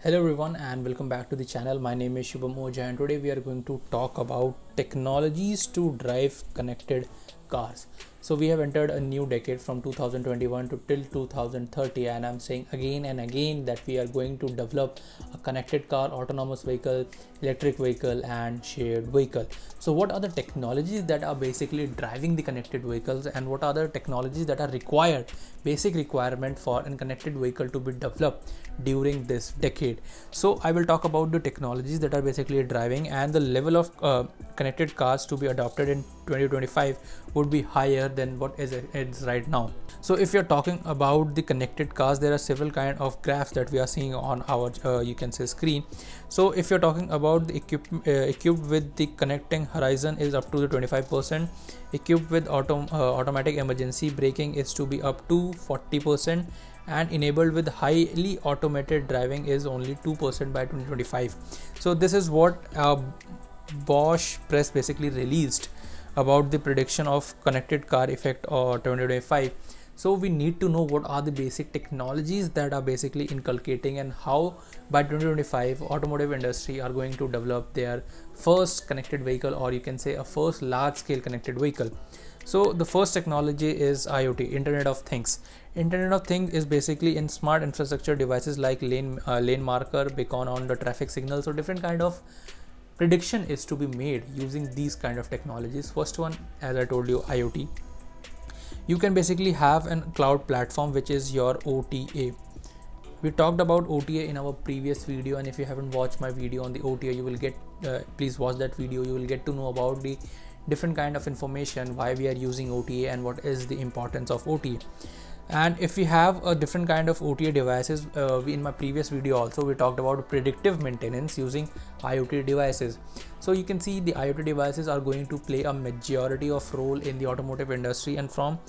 Hello everyone and welcome back to the channel. My name is Shubham Oja and today we are going to talk about technologies to drive connected cars. So we have entered a new decade from 2021 to till 2030, and I'm saying again and again that we are going to develop a connected car, autonomous vehicle, electric vehicle and shared vehicle. So what are the technologies that are basically driving the connected vehicles, and what are the technologies that are required, basic requirement for a connected vehicle to be developed during this decade? So I will talk about the technologies that are basically driving, and the level of connected cars to be adopted in 2025 would be higher than what is right now. So if you're talking about the connected cars, there are several kind of graphs that we are seeing on our you can say screen. So if you're talking about the equipped with the connecting horizon is up to the 25%, equipped with automatic emergency braking is to be up to 40%, and enabled with highly automated driving is only 2% by 2025. So this is what Bosch press basically released about the prediction of connected car effect or 2025. So we need to know what are the basic technologies that are basically inculcating, and how by 2025 automotive industry are going to develop their first connected vehicle, or you can say a first large scale connected vehicle. So the first technology is IoT, Internet of Things. Internet of Things is basically in smart infrastructure devices like lane marker, beacon on the traffic signal. So different kind of prediction is to be made using these kind of technologies. First one, as I told you, IoT. You can basically have a cloud platform which is your OTA. We talked about OTA in our previous video, and if you haven't watched my video on the OTA, you will get please watch that video. You will get to know about the different kind of information, why we are using OTA and what is the importance of OTA. And if we have a different kind of OTA devices, in my previous video also we talked about predictive maintenance using IoT devices. So you can see the IoT devices are going to play a majority of role in the automotive industry, and from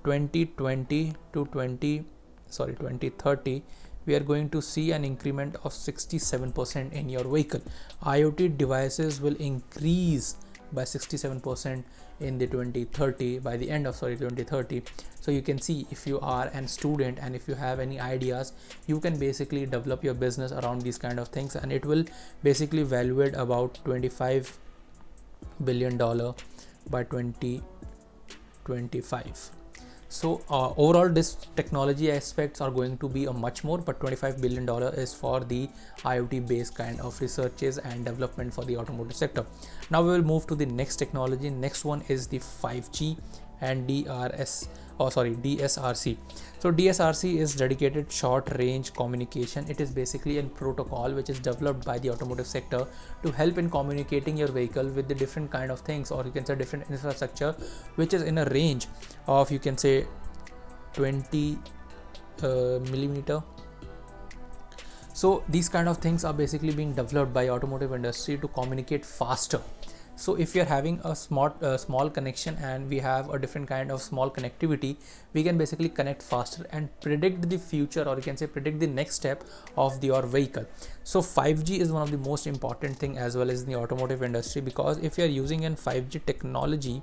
2020 to 2030 we are going to see an increment of 67% in your vehicle. IoT devices will increase by 67% in the 2030, by the end of 2030. So you can see, if you are a student and if you have any ideas, you can basically develop your business around these kind of things, and it will basically valuate about $25 billion by 2025. So overall this technology aspects are going to be a much more, but $25 billion is for the IoT based kind of researches and development for the automotive sector. Now we will move to the next technology. Next one is the 5G and DSRC. So DSRC is dedicated short range communication. It is basically a protocol which is developed by the automotive sector to help in communicating your vehicle with the different kind of things, or you can say different infrastructure, which is in a range of, you can say, 20 millimeter. So these kind of things are basically being developed by automotive industry to communicate faster. So if you're having a small connection and we have a different kind of small connectivity, we can basically connect faster and predict the future, or you can say predict the next step of your vehicle. So 5G is one of the most important thing as well as in the automotive industry, because if you are using an 5G technology,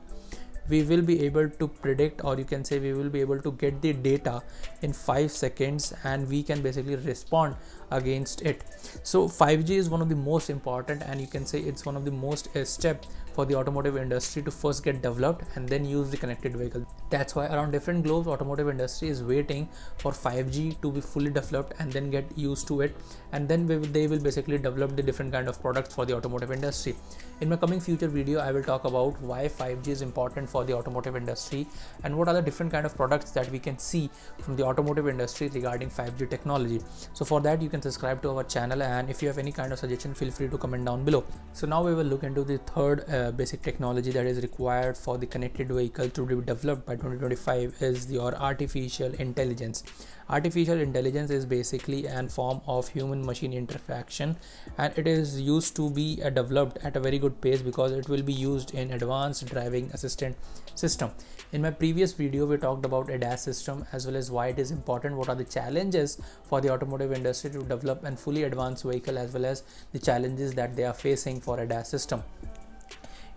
we will be able to predict, or you can say we will be able to get the data in 5 seconds, and we can basically respond against it. So 5G is one of the most important, and you can say it's one of the most step for the automotive industry to first get developed and then use the connected vehicle. That's why around different globes automotive industry is waiting for 5G to be fully developed and then get used to it, and then they will basically develop the different kind of products for the automotive industry. In my coming future video, I will talk about why 5G is important for the automotive industry, and what are the different kind of products that we can see from the automotive industry regarding 5G technology. So for that, you can subscribe to our channel, and if you have any kind of suggestion, feel free to comment down below. So now we will look into the third basic technology that is required for the connected vehicle to be developed by 2025 is your artificial intelligence. Artificial intelligence is basically a form of human machine interaction, and it is used to be developed at a very good pace because it will be used in advanced driving assistant system. In my previous video, we talked about ADAS system as well as why it is important, what are the challenges for the automotive industry to develop a fully advanced vehicle, as well as the challenges that they are facing for ADAS system.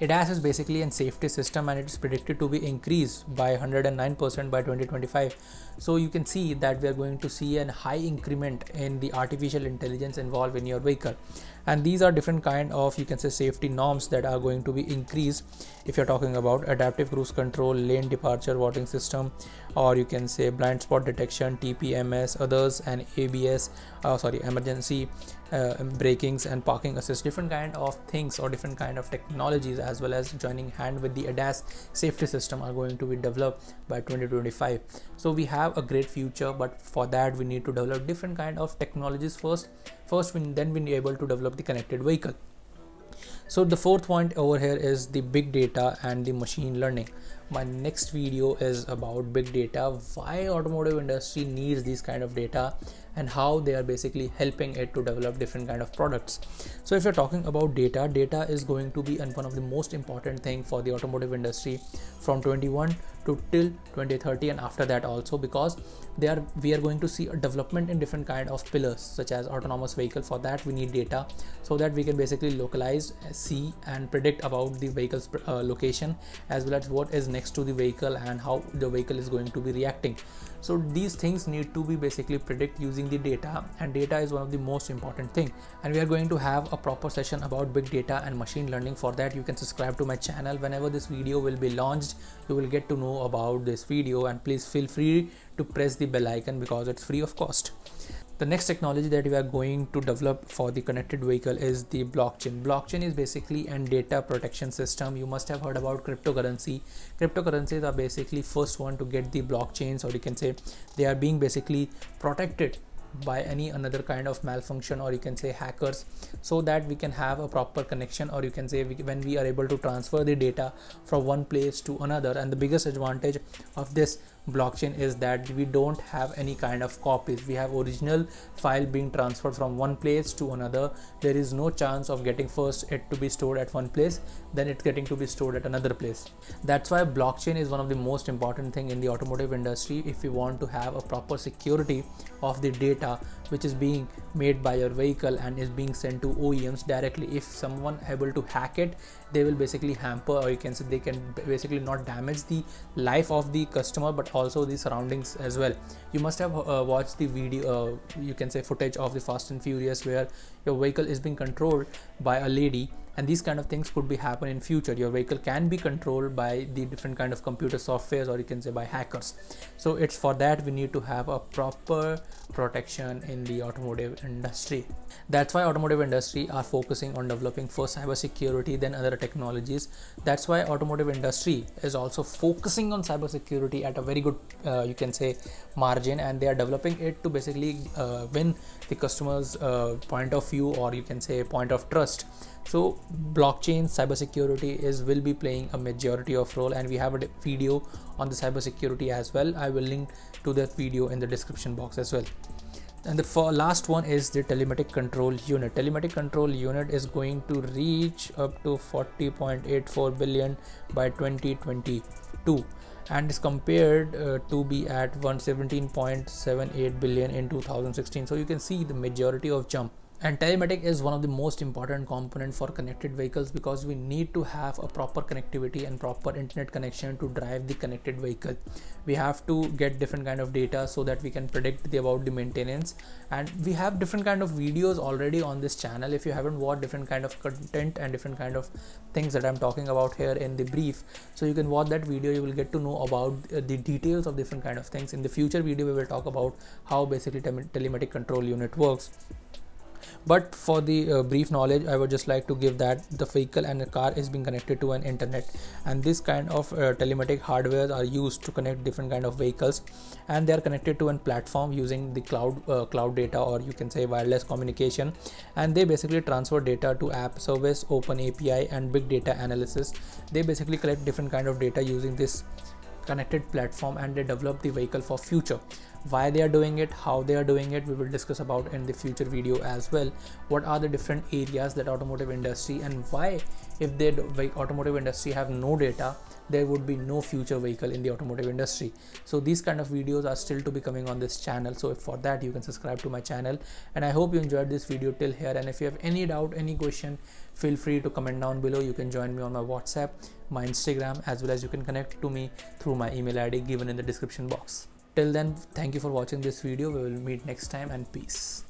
ADAS is basically a safety system, and it is predicted to be increased by 109% by 2025. So you can see that we are going to see a high increment in the artificial intelligence involved in your vehicle. And these are different kind of, you can say, safety norms that are going to be increased. If you're talking about adaptive cruise control, lane departure warning system, or you can say blind spot detection, TPMS, others, and ABS, emergency brakings and parking assist, different kind of things or different kind of technologies, as well as joining hand with the ADAS safety system, are going to be developed by 2025. So we have a great future, but for that we need to develop different kind of technologies first then we able to develop the connected vehicle. So the fourth point over here is the big data and the machine learning. My next video is about big data, why automotive industry needs these kind of data, and how they are basically helping it to develop different kind of products. So if you're talking about data is going to be one of the most important thing for the automotive industry from 21 to till 2030 and after that also, because we are going to see a development in different kind of pillars such as autonomous vehicle. For that we need data, so that we can basically localize, see and predict about the vehicle's location, as well as what is next to the vehicle and how the vehicle is going to be reacting. So these things need to be basically predict using the data, and data is one of the most important thing. And we are going to have a proper session about big data and machine learning. For that you can subscribe to my channel. Whenever this video will be launched, you will get to know about this video, and please feel free to press the bell icon because it's free of cost. The next technology that we are going to develop for the connected vehicle is the blockchain. Blockchain is basically a data protection system. You must have heard about cryptocurrency. Cryptocurrencies are basically first one to get the blockchains, or you can say they are being basically protected by any another kind of malfunction, or you can say hackers, so that we can have a proper connection, or you can say when we are able to transfer the data from one place to another. And the biggest advantage of this blockchain is that we don't have any kind of copies. We have original file being transferred from one place to another. There is no chance of getting first it to be stored at one place, then it's getting to be stored at another place. That's why blockchain is one of the most important thing in the automotive industry. If you want to have a proper security of the data which is being made by your vehicle and is being sent to OEMs directly, if someone able to hack it, they will basically hamper, or you can say they can basically not damage the life of the customer but also the surroundings as well. You must have watched the video, you can say footage of the Fast and Furious, where your vehicle is being controlled by a lady, and these kind of things could be happen in future. Your vehicle can be controlled by the different kind of computer softwares, or you can say by hackers. So it's for that we need to have a proper protection in the automotive industry. That's why automotive industry are focusing on developing first cyber security, then other technologies. That's why automotive industry is also focusing on cyber security at a very good you can say margin, and they are developing it to basically win the customers point of view, or you can say point of trust. So blockchain cybersecurity will be playing a majority of role, and we have a video on the cybersecurity as well. I will link to that video in the description box as well. And the last one is the telematic control unit. Telematic control unit is going to reach up to 40.84 billion by 2022, and is compared to be at 117.78 billion in 2016. So you can see the majority of jump. And telematic is one of the most important component for connected vehicles, because we need to have a proper connectivity and proper internet connection to drive the connected vehicle. We have to get different kind of data so that we can predict about the maintenance, and we have different kind of videos already on this channel. If you haven't watched different kind of content and different kind of things that I'm talking about here in the brief, so you can watch that video. You will get to know about the details of different kind of things. In the future video we will talk about how basically telematic control unit works. But for the brief knowledge, I would just like to give that the vehicle and the car is being connected to an internet, and this kind of telematic hardware are used to connect different kind of vehicles, and they are connected to a platform using the cloud data, or you can say wireless communication, and they basically transfer data to app service, open API, and big data analysis. They basically collect different kind of data using this connected platform, and they develop the vehicle for future. why they are doing it, how they are doing it. We will discuss about in the future video as well. What are the different areas that automotive industry, and why, if the automotive industry have no data, there would be no future vehicle in the automotive industry. So these kind of videos are still to be coming on this channel, so if for that you can subscribe to my channel. And I hope you enjoyed this video till here, and if you have any doubt, any question, feel free to comment down below. You can join me on my WhatsApp, my Instagram, as well as you can connect to me through my email ID given in the description box. Till then, thank you for watching this video. We will meet next time, and peace.